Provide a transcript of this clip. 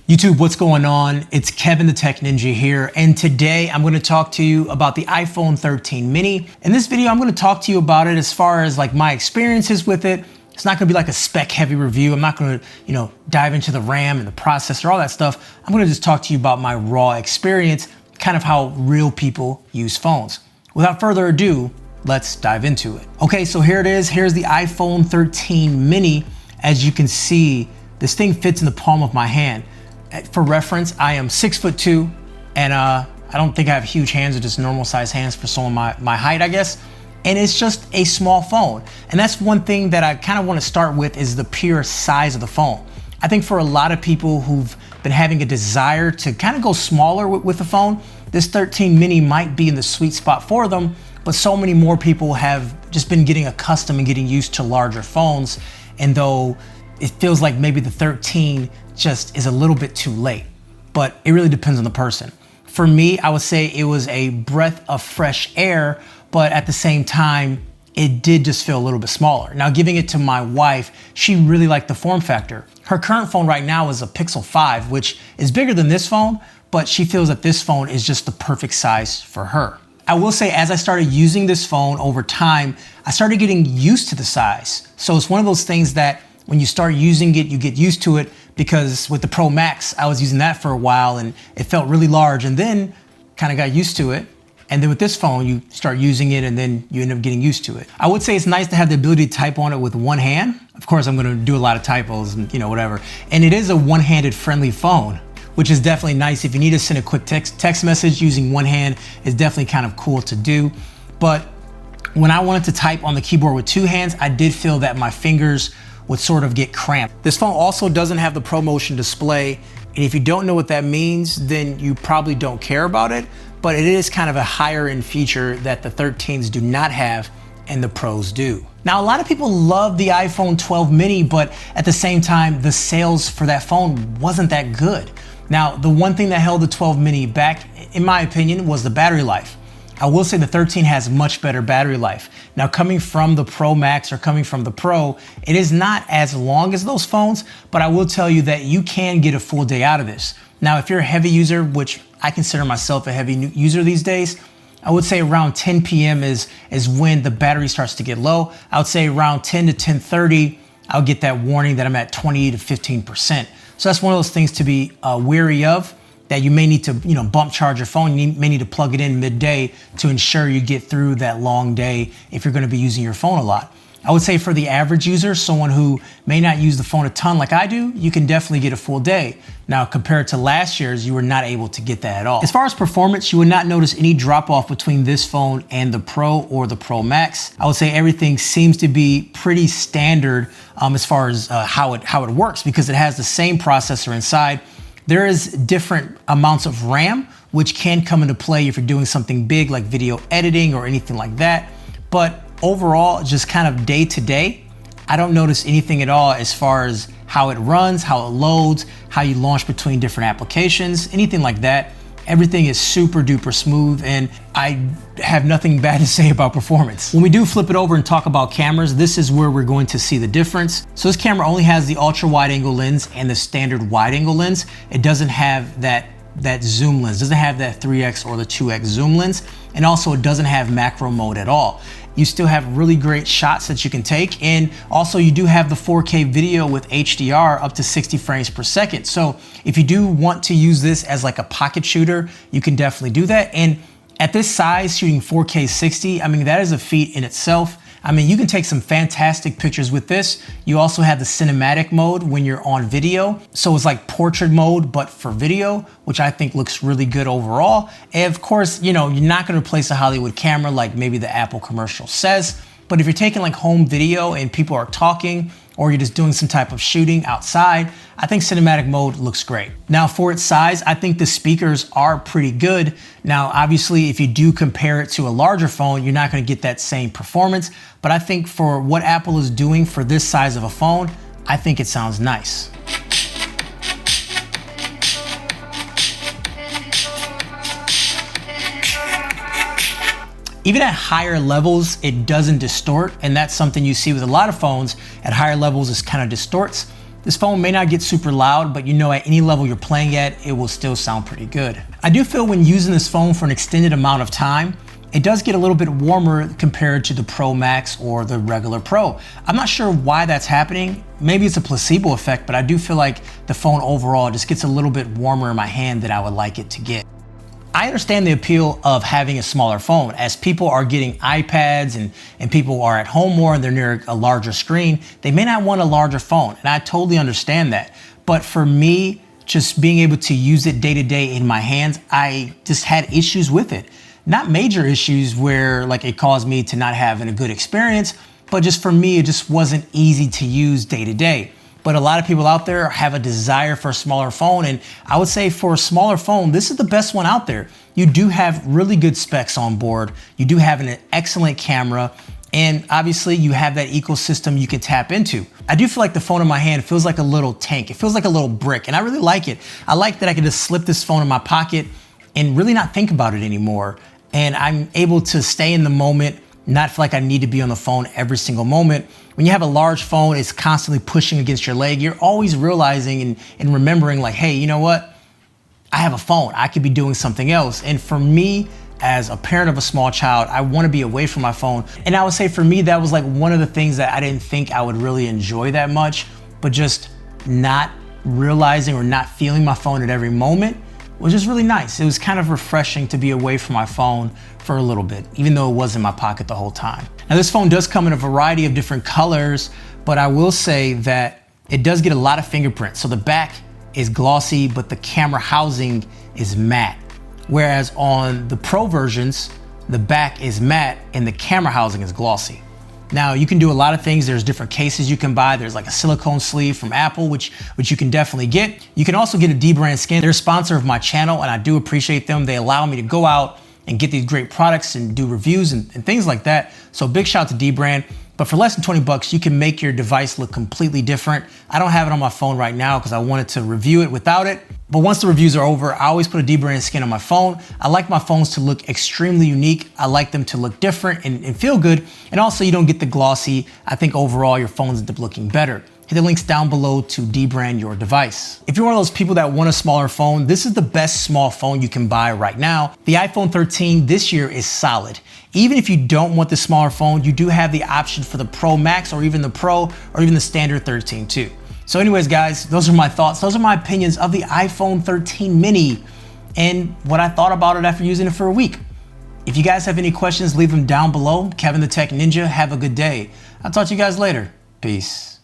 YouTube, what's going on? It's Kevin the Tech Ninja here, and today I'm going to talk to you about the iPhone 13 mini. In this video, I'm going to talk to you about it as far as like my experiences with it. It's not going to be like a spec heavy review. I'm not going to, dive into the RAM and the processor, all that stuff. I'm going to just talk to you about my raw experience, kind of how real people use phones. Without further ado, let's dive into it. Okay, so here it is. Here's the iPhone 13 mini. As you can see, this thing fits in the palm of my hand. For reference, I am 6'2", and I don't think I have huge hands or just normal size hands for someone my height, I guess. And it's just a small phone. And that's one thing that I kind of want to start with is the pure size of the phone. I think for a lot of people who've been having a desire to kind of go smaller with the phone, this 13 mini might be in the sweet spot for them, but so many more people have just been getting accustomed and getting used to larger phones. And though it feels like maybe the 13 just is a little bit too late, but it really depends on the person. For me, I would say it was a breath of fresh air, but at the same time, it did just feel a little bit smaller. Now, giving it to my wife, she really liked the form factor. Her current phone right now is a Pixel 5, which is bigger than this phone, but she feels that this phone is just the perfect size for her. I will say, as I started using this phone over time, I started getting used to the size. So it's one of those things that when you start using it, you get used to it, because with the Pro Max, I was using that for a while and it felt really large, and then kind of got used to it. And then with this phone, you start using it and then you end up getting used to it. I would say it's nice to have the ability to type on it with one hand. Of course, I'm gonna do a lot of typos and whatever. And it is a one-handed friendly phone, which is definitely nice. If you need to send a quick text message using one hand, is definitely kind of cool to do. But when I wanted to type on the keyboard with two hands, I did feel that my fingers would sort of get cramped. This phone also doesn't have the ProMotion display, and if you don't know what that means, then you probably don't care about it, but it is kind of a higher end feature that the 13s do not have and the Pros do. Now, a lot of people love the iPhone 12 mini, but at the same time, the sales for that phone wasn't that good. Now, the one thing that held the 12 mini back, in my opinion, was the battery life. I will say the 13 has much better battery life. Now, coming from the Pro Max or coming from the Pro, it is not as long as those phones, but I will tell you that you can get a full day out of this. Now, if you're a heavy user, which I consider myself a heavy user these days, I would say around 10 p.m. is when the battery starts to get low. I would say around 10 to 10:30, I'll get that warning that I'm at 20 to 15%. So that's one of those things to be wary of, that you may need to bump charge your phone. You may need to plug it in midday to ensure you get through that long day if you're gonna be using your phone a lot. I would say for the average user, someone who may not use the phone a ton like I do, you can definitely get a full day. Now, compared to last year's, you were not able to get that at all. As far as performance, you would not notice any drop off between this phone and the Pro or the Pro Max. I would say everything seems to be pretty standard as far as how it works, because it has the same processor inside. There is different amounts of RAM, which can come into play if you're doing something big like video editing or anything like that. But overall, just kind of day to day, I don't notice anything at all as far as how it runs, how it loads, how you launch between different applications, anything like that. Everything is super duper smooth, and I have nothing bad to say about performance. When we do flip it over and talk about cameras, this is where we're going to see the difference. So this camera only has the ultra wide angle lens and the standard wide angle lens. It doesn't have that zoom lens, doesn't have that 3x or the 2x zoom lens, and also it doesn't have macro mode at all. You still have really great shots that you can take, and also you do have the 4K video with HDR up to 60 frames per second. So if you do want to use this as like a pocket shooter, you can definitely do that. And at this size, shooting 4K 60, I mean, that is a feat in itself. I mean, you can take some fantastic pictures with this. You also have the cinematic mode when you're on video. So it's like portrait mode, but for video, which I think looks really good overall. And of course, you're not gonna replace a Hollywood camera like maybe the Apple commercial says. But if you're taking like home video and people are talking, or you're just doing some type of shooting outside, I think cinematic mode looks great. Now, for its size, I think the speakers are pretty good. Now, obviously, if you do compare it to a larger phone, you're not gonna get that same performance, but I think for what Apple is doing for this size of a phone, I think it sounds nice. Even at higher levels, it doesn't distort, and that's something you see with a lot of phones. At higher levels, it kind of distorts. This phone may not get super loud, but you know at any level you're playing at, it will still sound pretty good. I do feel when using this phone for an extended amount of time, it does get a little bit warmer compared to the Pro Max or the regular Pro. I'm not sure why that's happening. Maybe it's a placebo effect, but I do feel like the phone overall just gets a little bit warmer in my hand than I would like it to get. I understand the appeal of having a smaller phone. As people are getting iPads and people are at home more and they're near a larger screen, they may not want a larger phone, and I totally understand that. But for me, just being able to use it day to day in my hands, I just had issues with it. Not major issues where like it caused me to not having a good experience, but just for me, it just wasn't easy to use day to day. But a lot of people out there have a desire for a smaller phone, and I would say for a smaller phone, this is the best one out there. You do have really good specs on board. You do have an excellent camera, and obviously you have that ecosystem you can tap into. I do feel like the phone in my hand feels like a little tank. It feels like a little brick, and I really like it. I like that I can just slip this phone in my pocket and really not think about it anymore. And I'm able to stay in the moment, not feel like I need to be on the phone every single moment. When you have a large phone, it's constantly pushing against your leg. You're always realizing and remembering like, hey, you know what? I have a phone. I could be doing something else. And for me, as a parent of a small child, I want to be away from my phone. And I would say for me, that was like one of the things that I didn't think I would really enjoy that much, but just not realizing or not feeling my phone at every moment was just really nice. It was kind of refreshing to be away from my phone for a little bit, even though it was in my pocket the whole time. Now this phone does come in a variety of different colors, but I will say that it does get a lot of fingerprints. So the back is glossy, but the camera housing is matte. Whereas on the Pro versions, the back is matte and the camera housing is glossy. Now you can do a lot of things. There's different cases you can buy. There's like a silicone sleeve from Apple, which you can definitely get. You can also get a dbrand skin. They're a sponsor of my channel and I do appreciate them. They allow me to go out and get these great products and do reviews and things like that. So big shout out to dbrand. But for less than 20 bucks, you can make your device look completely different. I don't have it on my phone right now because I wanted to review it without it. But once the reviews are over, I always put a dbrand skin on my phone. I like my phones to look extremely unique. I like them to look different and feel good. And also you don't get the glossy. I think overall your phones end up looking better. Hit the links down below to dbrand your device. If you're one of those people that want a smaller phone, this is the best small phone you can buy right now. The iPhone 13 this year is solid. Even if you don't want the smaller phone, you do have the option for the Pro Max or even the Pro or even the standard 13 too. So anyways, guys, those are my thoughts. Those are my opinions of the iPhone 13 mini and what I thought about it after using it for a week. If you guys have any questions, leave them down below. Kevin the Tech Ninja, have a good day. I'll talk to you guys later. Peace.